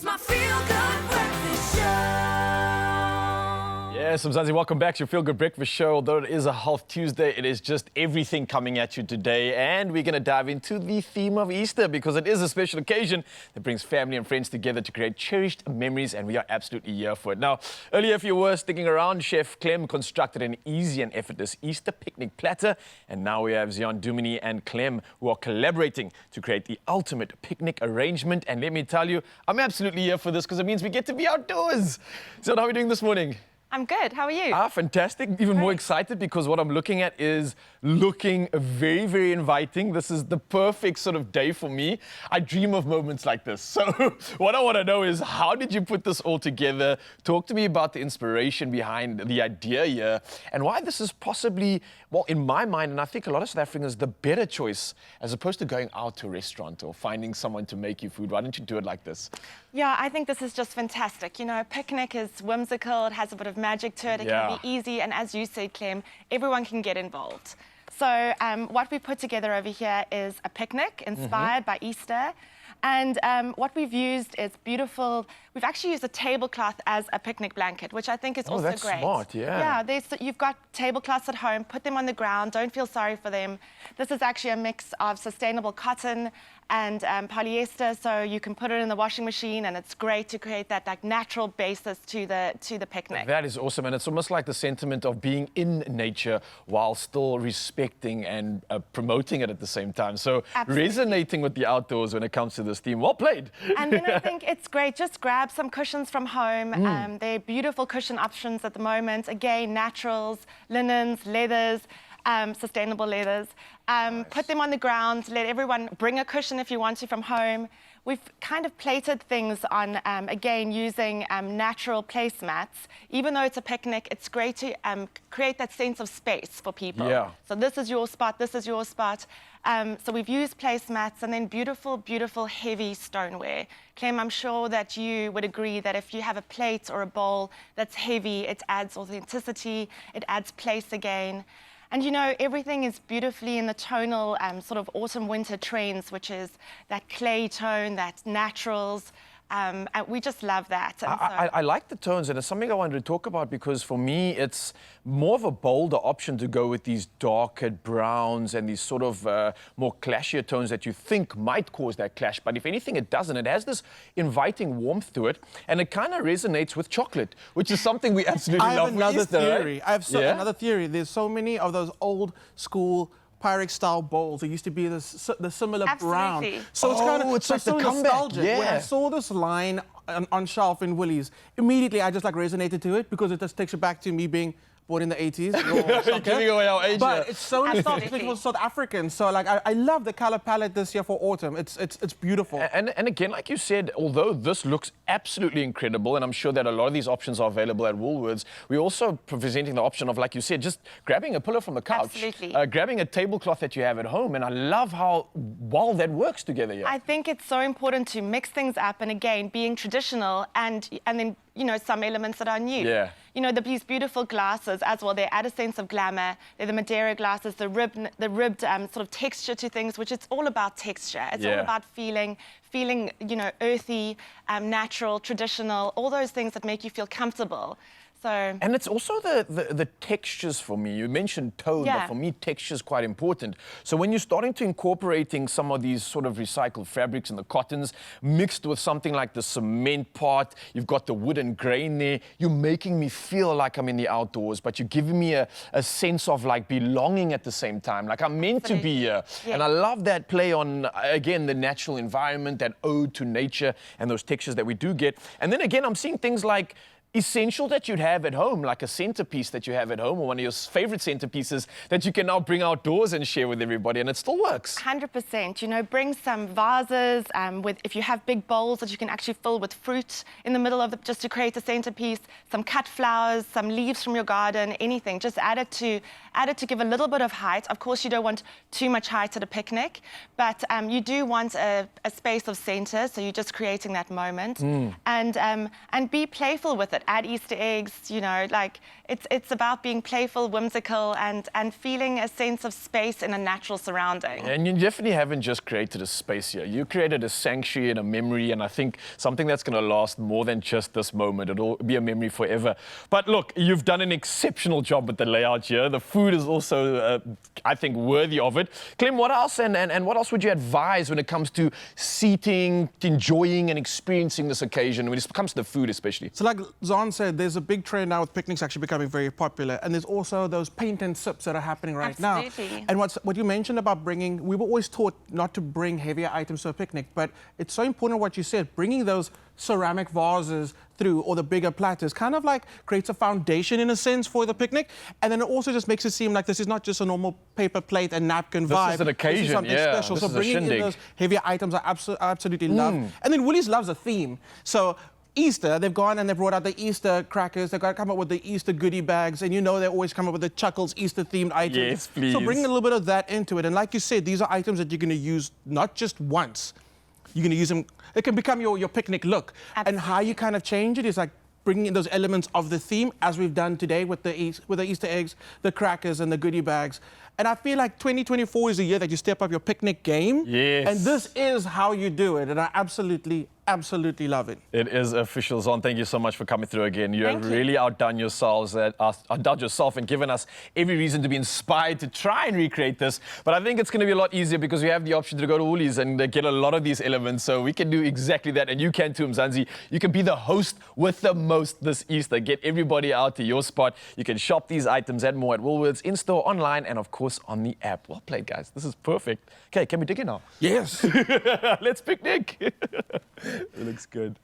It's my feel-good breakfast show. Yes, Mzansi, welcome back to your Feel Good Breakfast Show. Although it is a Health Tuesday, it is just everything coming at you today. And we're going to dive into the theme of Easter because it is a special occasion that brings family and friends together to create cherished memories, and we are absolutely here for it. Now, earlier, if you were sticking around, Chef Clem constructed an easy and effortless Easter picnic platter. And now we have Zion Dumini and Clem who are collaborating to create the ultimate picnic arrangement. And let me tell you, I'm absolutely here for this because it means we get to be outdoors. Zion, how are we doing this morning? I'm good. How are you? Fantastic. Even more excited because what I'm looking at is looking very, very inviting. This is the perfect sort of day for me. I dream of moments like this. So what I want to know is, how did you put this all together? Talk to me about the inspiration behind the idea here and why this is possibly, well, in my mind, and I think a lot of South Africans, the better choice as opposed to going out to a restaurant or finding someone to make you food. Why don't you do it like this? Yeah, I think this is just fantastic. You know, a picnic is whimsical. It has a bit of magic to it. It can be easy. And as you said, Clem, everyone can get involved. So what we put together over here is a picnic inspired by Easter. And what we've used is beautiful. We've actually used a tablecloth as a picnic blanket, which I think is also that's great. Smart, yeah. Yeah, you've got tablecloths at home. Put them on the ground. Don't feel sorry for them. This is actually a mix of sustainable cotton and polyester, so you can put it in the washing machine, and it's great to create that like natural basis to the picnic. That is awesome, and it's almost like the sentiment of being in nature while still respecting and promoting it at the same time. So resonating with the outdoors when it comes to this theme. Well played. And then I think it's great. Just grab some cushions from home. They're beautiful cushion options at the moment. Again, naturals, linens, leathers. Sustainable leathers. Put them on the ground, let everyone bring a cushion if you want to from home. We've kind of plated things on, again, using natural placemats. Even though it's a picnic, it's great to create that sense of space for people. Yeah. So this is your spot, this is your spot. So we've used placemats and then beautiful, beautiful, heavy stoneware. Clem, I'm sure that you would agree that if you have a plate or a bowl that's heavy, it adds authenticity, it adds place again. And you know, everything is beautifully in the tonal sort of autumn-winter trends, which is that clay tone, that naturals. And we just love that. I like the tones, and it's something I wanted to talk about because for me, it's more of a bolder option to go with these darker browns and these sort of more clashier tones that you think might cause that clash. But if anything, it doesn't. It has this inviting warmth to it, and it kind of resonates with chocolate, which is something we absolutely love. I have another theory. Right? I have another theory. There's so many of those old school Pyrex-style bowls. There used to be the similar brown. So it's kind of like so nostalgic. Yeah. When I saw this line on shelf in Woolies, immediately I just like resonated to it because it just takes you back to me being born in the 80s. Giving away our age. But it's so nostalgic for South Africans. So like I love the color palette this year for autumn. It's beautiful. And again, like you said, although this looks absolutely incredible, and I'm sure that a lot of these options are available at Woolworths, we're also presenting the option of, like you said, just grabbing a pillow from the couch, grabbing a tablecloth that you have at home, and I love how well that works together here. I think it's so important to mix things up, and again, being traditional and then, you know, some elements that are new. Yeah. You know, these beautiful glasses as well, they add a sense of glamour. They're the Madeira glasses, the ribbed sort of texture to things, which it's all about texture. It's all about feeling, you know, earthy, natural, traditional, all those things that make you feel comfortable. So. And it's also the textures for me. You mentioned tone, but for me, texture is quite important. So when you're starting to incorporating some of these sort of recycled fabrics and the cottons mixed with something like the cement part, you've got the wooden grain there, you're making me feel like I'm in the outdoors, but you're giving me a sense of like belonging at the same time, like I'm meant to be here. Yeah. And I love that play on, again, the natural environment, that ode to nature and those textures that we do get. And then again, I'm seeing things like essential that you'd have at home, like a centerpiece that you have at home, or one of your favorite centerpieces that you can now bring outdoors and share with everybody, and it still works. 100%. You know, bring some vases if you have big bowls that you can actually fill with fruit in the middle of just to create a centerpiece, some cut flowers, some leaves from your garden, anything. Just add it to give a little bit of height. Of course, you don't want too much height at a picnic, but you do want a space of center, so you're just creating that moment. And be playful with it. it. Add Easter eggs, you know, like it's about being playful, whimsical, and feeling a sense of space in a natural surrounding. And you definitely haven't just created a space here. You created a sanctuary and a memory, and I think something that's going to last more than just this moment. It'll be a memory forever. But look, you've done an exceptional job with the layout here. The food is also, I think, worthy of it. Clem, what else and what else would you advise when it comes to seating, enjoying and experiencing this occasion, when it comes to the food especially? So like Zahn said, there's a big trend now with picnics actually becoming very popular, and there's also those paint and sips that are happening right Absolutely. now. And what you mentioned about bringing, we were always taught not to bring heavier items to a picnic, but it's so important what you said, bringing those ceramic vases through, or the bigger platters, kind of like creates a foundation in a sense for the picnic, and then it also just makes it seem like this is not just a normal paper plate and napkin vibe. This is an occasion, this is something special. This So is a bringing in shindig. those heavier items I absolutely love. And then Woolies loves a theme. So Easter, they've gone and they've brought out the Easter crackers. They've got to come up with the Easter goodie bags, and you know they always come up with the Chuckles Easter-themed items. Yes, please. So bringing a little bit of that into it, and like you said, these are items that you're going to use not just once. You're going to use them. It can become your picnic look. Absolutely. And how you kind of change it is like bringing in those elements of the theme, as we've done today with the Easter eggs, the crackers, and the goodie bags. And I feel like 2024 is a year that you step up your picnic game. Yes. And this is how you do it. And I absolutely love it. It is official, Zon. Thank you so much for coming through again. You Thank have you. really outdone yourself and given us every reason to be inspired to try and recreate this. But I think it's going to be a lot easier because we have the option to go to Woolies and get a lot of these elements. So we can do exactly that. And you can too, Mzansi. You can be the host with the most this Easter. Get everybody out to your spot. You can shop these items and more at Woolworths, in-store, online, and of course on the app. Well played, guys. This is perfect. Okay, can we dig in now? Yes. Let's picnic. It looks good.